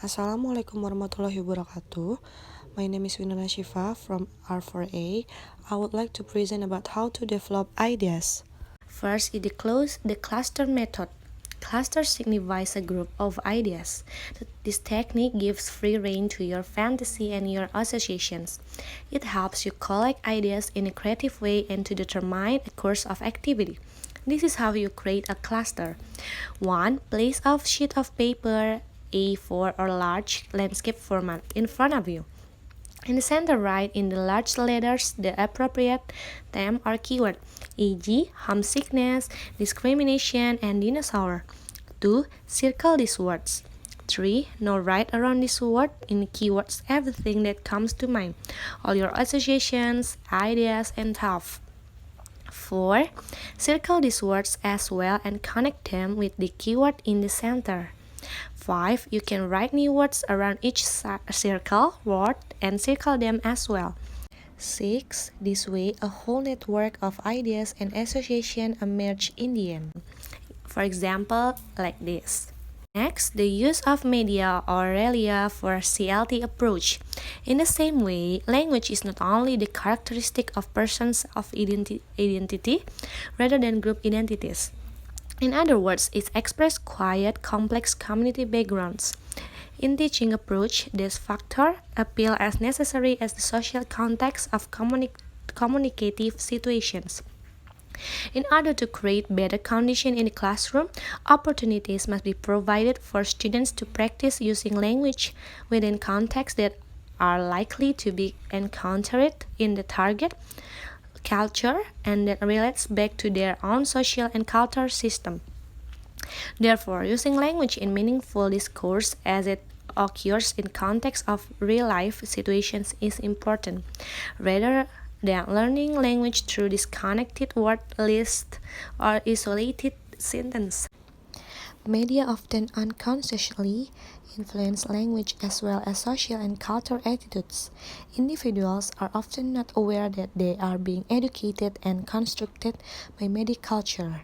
Assalamualaikum warahmatullahi wabarakatuh. My name is Winona Syifa from R4A. I would like to present about how to develop ideas. First is the cluster method. Cluster signifies a group of ideas. This technique gives free rein to your fantasy and your associations. It helps you collect ideas in a creative way and to determine a course of activity. This is how you create a cluster. 1. Place a sheet of paper A4 or large landscape format in front of you. In the center, write in the large letters the appropriate theme or keyword, e.g., homesickness, discrimination, and dinosaur. 2. Circle these words. 3. Now write around this word in keywords everything that comes to mind, all your associations, ideas, and thoughts. 4. Circle these words as well and connect them with the keyword in the center. 5. You can write new words around each circle word and circle them as well. 6. This way, a whole network of ideas and association emerge in the end. For example, like this. Next, the use of media or realia for CLT approach. In the same way, language is not only the characteristic of persons of identity rather than group identities. In other words, it expresses quiet, complex community backgrounds. In teaching approach, these factors appeal as necessary as the social context of communicative situations. In order to create better conditions in the classroom, opportunities must be provided for students to practice using language within contexts that are likely to be encountered in the target culture and that relates back to their own social and cultural system. Therefore, using language in meaningful discourse as it occurs in context of real-life situations is important, rather than learning language through disconnected word list or isolated sentence. Media often unconsciously influence language as well as social and cultural attitudes. Individuals are often not aware that they are being educated and constructed by media culture,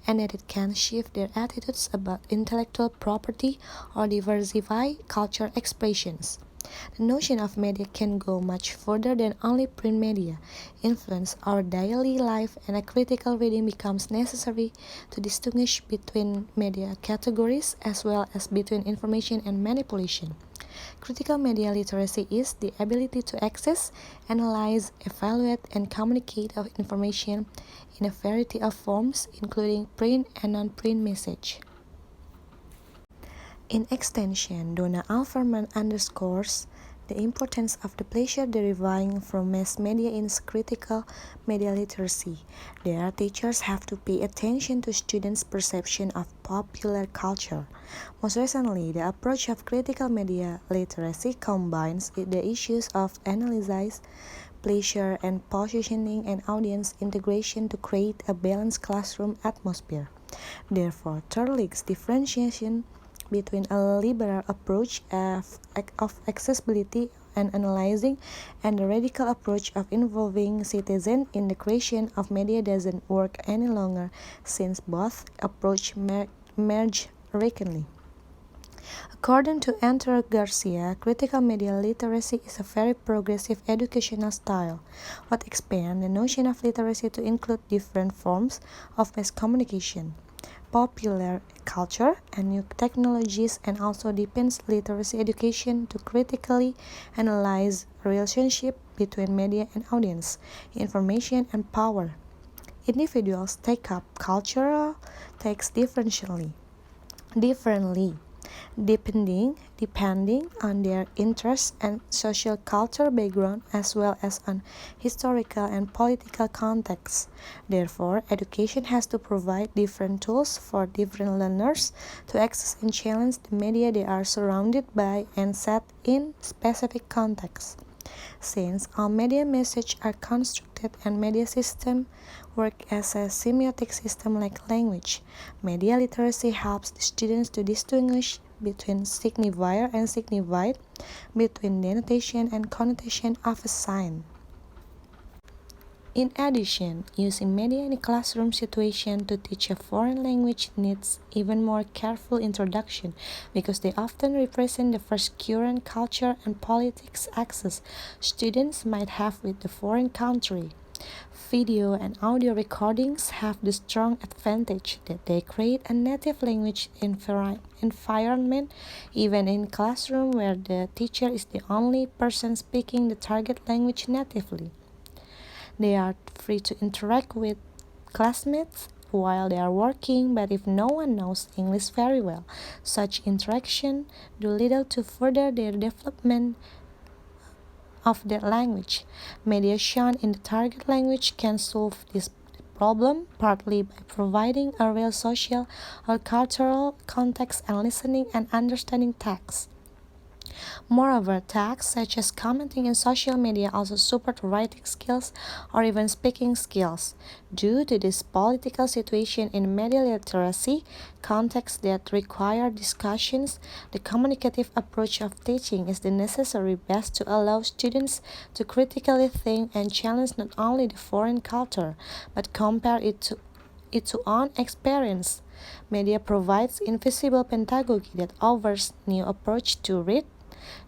and that it can shift their attitudes about intellectual property or diversify cultural expressions. The notion of media can go much further than only print media, influence our daily life, and a critical reading becomes necessary to distinguish between media categories as well as between information and manipulation. Critical media literacy is the ability to access, analyze, evaluate, and communicate of information in a variety of forms, including print and non-print message. In extension, Donna Alferman underscores the importance of the pleasure deriving from mass media in critical media literacy. There, teachers have to pay attention to students' perception of popular culture. Most recently, the approach of critical media literacy combines the issues of analysis, pleasure, and positioning and audience integration to create a balanced classroom atmosphere. Therefore, Turlich's differentiation between a liberal approach of accessibility and analyzing and the radical approach of involving citizens in the creation of media doesn't work any longer, since both approaches merge recently. According to Enter Garcia, critical media literacy is a very progressive educational style, what expands the notion of literacy to include different forms of mass communication, popular culture, and new technologies, and also deepens literacy education to critically analyze the relationship between media and audience, information and power. Individuals take up cultural texts differently, depending on their interests and social cultural background as well as on historical and political contexts. Therefore, education has to provide different tools for different learners to access and challenge the media they are surrounded by and set in specific contexts. Since all media messages are constructed and media systems work as a semiotic system like language, media literacy helps the students to distinguish between signifier and signified, between denotation and connotation of a sign. In addition, using media in a classroom situation to teach a foreign language needs even more careful introduction because they often represent the first current culture and politics access students might have with the foreign country. Video and audio recordings have the strong advantage that they create a native language environment even in classroom where the teacher is the only person speaking the target language natively. They are free to interact with classmates while they are working, but if no one knows English very well, such interaction do little to further their development of their language. Mediation in the target language can solve this problem partly by providing a real social or cultural context and listening and understanding text. Moreover, tasks such as commenting in social media also support writing skills or even speaking skills. Due to this political situation in media literacy, contexts that require discussions, the communicative approach of teaching is the necessary best to allow students to critically think and challenge not only the foreign culture, but compare it to its own experience. Media provides invisible pedagogy that offers new approach to read,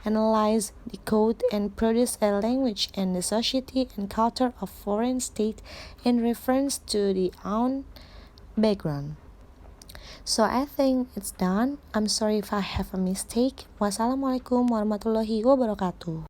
analyze, decode, and produce a language and the society and culture of foreign state in reference to the own background. So I think it's done. I'm sorry if I have a mistake. Wassalamualaikum warahmatullahi wabarakatuh.